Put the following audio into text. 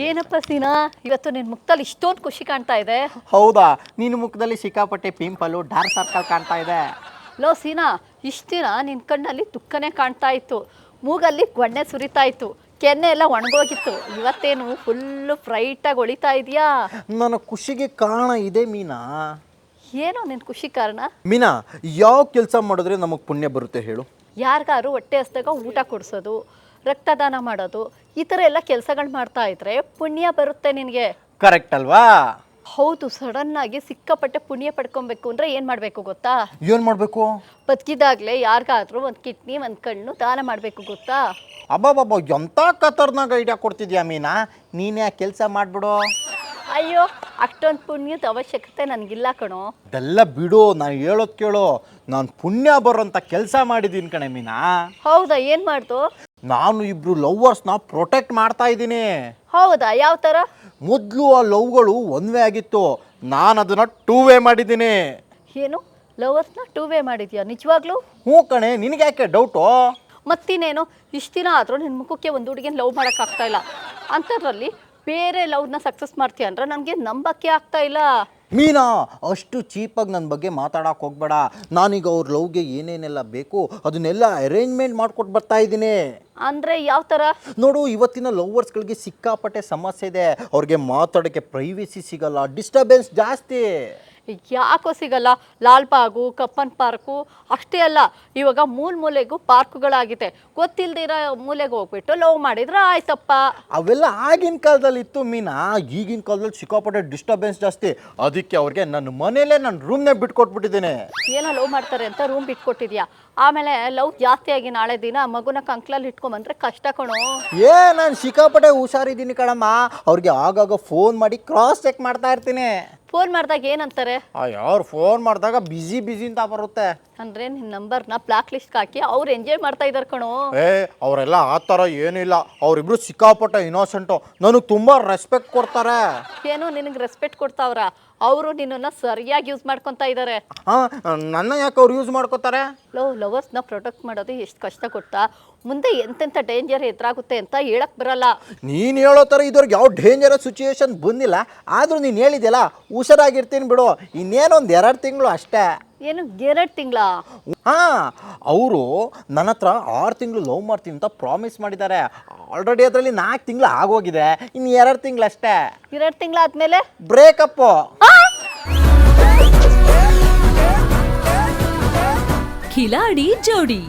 ಏನಪ್ಪ ಸೀನಾ, ಇವತ್ತು ನಿನ್ನ ಮುಖದಲ್ಲಿ ಇಷ್ಟೊಂದು ಖುಷಿ ಕಾಣ್ತಾ ಇದೆ. ಹೌದಾ, ನಿನ್ನ ಮುಖದಲ್ಲಿ ಸಿಕ್ಕಾಪಟ್ಟೆ ಪಿಂಪಲು ಡಾರ್ಕ್ ಸರ್ಕಲ್ ಕಾಣ್ತಾ ಇದೆ. ಲೋ ಸೀನಾ, ಇಷ್ಟು ದಿನ ನಿನ್ನ ಕಣ್ಣಲ್ಲಿ ದುಃಖನೇ ಕಾಣ್ತಾ ಇತ್ತು, ಮೂಗಲ್ಲಿ ಗೊಣ್ಣೆ ಸುರಿತಾ ಇತ್ತು, ಕೆನ್ನೆ ಎಲ್ಲ ಒಣಗೋಗಿತ್ತು. ಇವತ್ತೇನು ಫುಲ್ಲು ಫ್ರೈಟಾಗಿ ಹೊಳಿತಾ ಇದೆಯಾ? ನನ್ನ ಖುಷಿಗೆ ಕಾರಣ ಇದೆ ಮೀನಾ. ಏನೋ ನಿನ್ನ ಖುಷಿ ಕಾರಣ? ಮೀನಾ, ಯಾವ ಕೆಲಸ ಮಾಡಿದ್ರೆ ನಮಗೆ ಪುಣ್ಯ ಬರುತ್ತೆ ಹೇಳು? ಯಾರಿಗಾರು ಹೊಟ್ಟೆ ಹಸ್ದಾಗ ಊಟ ಕೊಡಿಸೋದು, ರಕ್ತದಾನ ಮಾಡೋದು, ಈ ಥರ ಎಲ್ಲ ಕೆಲಸಗಳು ಮಾಡ್ತಾ ಇದ್ರೆ ಪುಣ್ಯ ಬರುತ್ತೆ ನಿನಗೆ. ಕರೆಕ್ಟ್ ಅಲ್ವಾ? ಹೌದು. ಸಡನ್ನಾಗಿ ಸಿಕ್ಕಾಪಟ್ಟೆ ಪುಣ್ಯ ಪಡ್ಕೊಬೇಕು ಅಂದರೆ ಏನು ಮಾಡಬೇಕು ಗೊತ್ತಾ? ಏನು ಮಾಡಬೇಕು? ಬದುಕಿದಾಗಲೇ ಯಾರಿಗಾದ್ರೂ ಒಂದು ಕಿಡ್ನಿ ಒಂದು ಕಣ್ಣು ದಾನ ಮಾಡಬೇಕು ಗೊತ್ತಾ? ಅಬ್ಬಾಬಾಬಾ, ಎಂಥ ಕತರ್ನಾಗ ಐಡಿಯಾ ಕೊಡ್ತಿದ್ಯಾ ಮೀನಾ. ನೀನೇ ಆ ಕೆಲಸ ಮಾಡಿಬಿಡು. ಅಯ್ಯೋ, ಅಷ್ಟೊಂದು ಪುಣ್ಯದ ಅವಶ್ಯಕತೆ ನನಗಿಲ್ಲ ಕಣೋ. ಅದೆಲ್ಲ ಬಿಡು, ನಾನು ಹೇಳೋದು ಕೇಳು. ನಾನು ಪುಣ್ಯ ಬರೋಂಥ ಕೆಲಸ ಮಾಡಿದ್ದೀನಿ ಕಣೆ ಮೀನಾ. ಹೌದಾ? ಏನು ಮಾಡ್ದು? ನಾನು ಇಬ್ರು ಲವ್ವರ್ಸ್ನ ಪ್ರೊಟೆಕ್ಟ್ ಮಾಡ್ತಾ ಇದ್ದೀನಿ. ಹೌದಾ? ಯಾವ ಥರ? ಮೊದಲು ಆ ಲವ್ಗಳು ಒನ್ ವೇ ಆಗಿತ್ತು, ನಾನು ಅದನ್ನು 2 ವೇ ಮಾಡಿದ್ದೀನಿ. ಏನು, ಲವರ್ಸ್ನ 2 ವೇ ಮಾಡಿದ್ಯಾ ನಿಜವಾಗ್ಲೂ? ಹ್ಞೂ ಕಣೆ, ನಿನಗೆ ಯಾಕೆ ಡೌಟು? ಮತ್ತಿನೇನು, ಇಷ್ಟು ದಿನ ಆದರೂ ನಿನ್ನ ಮುಖಕ್ಕೆ ಒಂದು ಹುಡುಗಿನ ಲವ್ ಮಾಡೋಕ್ಕಾಗ್ತಾ ಇಲ್ಲ, ಅಂಥದ್ರಲ್ಲಿ ಬೇರೆ ಲವ್ನ ಸಕ್ಸಸ್ ಮಾಡ್ತೀಯ ಅಂದ್ರೆ ನನಗೆ ನಂಬಕ್ಕೆ ಆಗ್ತಾ ಇಲ್ಲ. ಮೀನಾ, ಅಷ್ಟು ಚೀಪಾಗಿ ನನ್ನ ಬಗ್ಗೆ ಮಾತಾಡೋಕೆ ಹೋಗ್ಬೇಡ. ನಾನೀಗ ಅವ್ರ ಲವ್ಗೆ ಏನೇನೆಲ್ಲ ಬೇಕು ಅದನ್ನೆಲ್ಲ ಅರೇಂಜ್ಮೆಂಟ್ ಮಾಡ್ಕೊಟ್ಟು ಬರ್ತಾ ಇದ್ದೀನಿ. ಅಂದರೆ ಯಾವ ಥರ? ನೋಡು, ಇವತ್ತಿನ ಲವ್ವರ್ಸ್ಗಳಿಗೆ ಸಿಕ್ಕಾಪಟ್ಟೆ ಸಮಸ್ಯೆ ಇದೆ. ಅವ್ರಿಗೆ ಮಾತಾಡೋಕ್ಕೆ ಪ್ರೈವೇಸಿ ಸಿಗಲ್ಲ, ಡಿಸ್ಟರ್ಬೆನ್ಸ್ ಜಾಸ್ತಿ. ಯಾಕೋ ಸಿಗಲ್ಲ? ಲಾಲ್ಬಾಗು, ಕಪ್ಪನ್ ಪಾರ್ಕು ಅಷ್ಟೇ ಅಲ್ಲ, ಇವಾಗ ಮೂಲೆಗೂ ಪಾರ್ಕ್ಗಳಾಗಿದೆ. ಗೊತ್ತಿಲ್ಲದಿರೋ ಮೂಲೆಗೆ ಹೋಗ್ಬಿಟ್ಟು ಲವ್ ಮಾಡಿದ್ರೆ ಆಯ್ತಪ್ಪ. ಅವೆಲ್ಲ ಆಗಿನ ಕಾಲದಲ್ಲಿ ಇತ್ತು ಮೀನಾ. ಈಗಿನ ಕಾಲದಲ್ಲಿ ಸಿಕ್ಕಾಪಟ್ಟೆ ಡಿಸ್ಟರ್ಬೆನ್ಸ್ ಜಾಸ್ತಿ. ಅದಕ್ಕೆ ಅವ್ರಿಗೆ ನನ್ನ ಮನೇಲೇ ನನ್ನ ರೂಮ್ನೇ ಬಿಟ್ಕೊಟ್ಬಿಟ್ಟಿದ್ದೇನೆ. ಏನೋ ಲವ್ ಮಾಡ್ತಾರೆ ಅಂತ ರೂಮ್ ಬಿಟ್ಕೊಟ್ಟಿದ್ಯಾ, ಆಮೇಲೆ ಲವ್ ಜಾಸ್ತಿಯಾಗಿ ನಾಳೆ ದಿನ ಮಗುನ ಕಂಕ್ಲಲ್ಲಿ ಇಟ್ಕೊಂಬಂದ್ರೆ ಕಷ್ಟ ಕಣೋ. ನಾನು ಸಿಕ್ಕಾಪಟ್ಟೆ ಹುಷಾರಿದ್ದೀನಿ ಕಣಮ್ಮ. ಅವ್ರಿಗೆ ಆಗಾಗ ಫೋನ್ ಮಾಡಿ ಕ್ರಾಸ್ ಚೆಕ್ ಮಾಡ್ತಾ ಇರ್ತೀನಿ. ಫೋನ್ ಮಾಡಿದಾಗ ಏನಂತಾರೆ? ಅವ್ರು ಫೋನ್ ಮಾಡಿದಾಗ ಬಿಸಿ ಅಂತ ಬರುತ್ತೆ. ಅಂದರೆ ನಿನ್ನ ನಂಬರ್ನ ಬ್ಲಾಕ್ ಲಿಸ್ಟ್ಗೆ ಹಾಕಿ ಅವ್ರು ಎಂಜಾಯ್ ಮಾಡ್ತಾ ಇದ್ದಾರೆ ಕಣೋ. ಅವರೆಲ್ಲ ಆ ಥರ ಏನಿಲ್ಲ. ಅವರಿಬ್ರು ಸಿಕ್ಕಾಪಟ್ಟೆ ಇನ್ನೋಸೆಂಟು, ನನಗೆ ತುಂಬ ರೆಸ್ಪೆಕ್ಟ್ ಕೊಡ್ತಾರೆ. ಏನೋ ನಿನಗೆ ರೆಸ್ಪೆಕ್ಟ್ ಕೊಡ್ತಾವ್ರ? ಅವರು ನಿನ್ನನ್ನು ಸರಿಯಾಗಿ ಯೂಸ್ ಮಾಡ್ಕೊತಾ ಇದ್ದಾರೆ. ನನ್ನ ಯಾಕೆ ಅವ್ರು ಯೂಸ್ ಮಾಡ್ಕೋತಾರೆ? ಲವರ್ಸ್ನ ಪ್ರೊಟೆಕ್ಟ್ ಮಾಡೋದು ಎಷ್ಟು ಕಷ್ಟ ಕೊಡ್ತಾ, ಮುಂದೆ ಎಂತೆಂಥ ಡೇಂಜರ್ ಎದುರಾಗುತ್ತೆ ಅಂತ ಹೇಳಕ್ ಬರಲ್ಲ. ನೀನು ಹೇಳೋ ಥರ ಇದ್ರಿಗೆ ಯಾವ ಡೇಂಜರಸ್ ಸಿಚುವೇಶನ್ ಬಂದಿಲ್ಲ. ಆದರೂ ನೀನು ಹೇಳಿದ್ಯಲ್ಲ, ಹುಷಾರಾಗಿರ್ತೀನಿ ಬಿಡು. ಇನ್ನೇನೊಂದು 2 ತಿಂಗಳು ಅಷ್ಟೇ. ಏನು 2 ತಿಂಗಳಾ? ಅವರು ನನ್ನ ಹತ್ರ 6 ತಿಂಗಳು ಲವ್ ಮಾಡ್ತೀನಿ ಅಂತ ಪ್ರಾಮಿಸ್ ಮಾಡಿದ್ದಾರೆ. ಆಲ್ರೆಡಿ ಅದರಲ್ಲಿ 4 ತಿಂಗಳು ಆಗೋಗಿದೆ. ಇನ್ನು 2 ತಿಂಗಳು ಅಷ್ಟೇ. 2 ತಿಂಗಳಾದ್ಮೇಲೆ ಬ್ರೇಕಪ್. ಖಿಲಾಡಿ ಜೋಡಿ.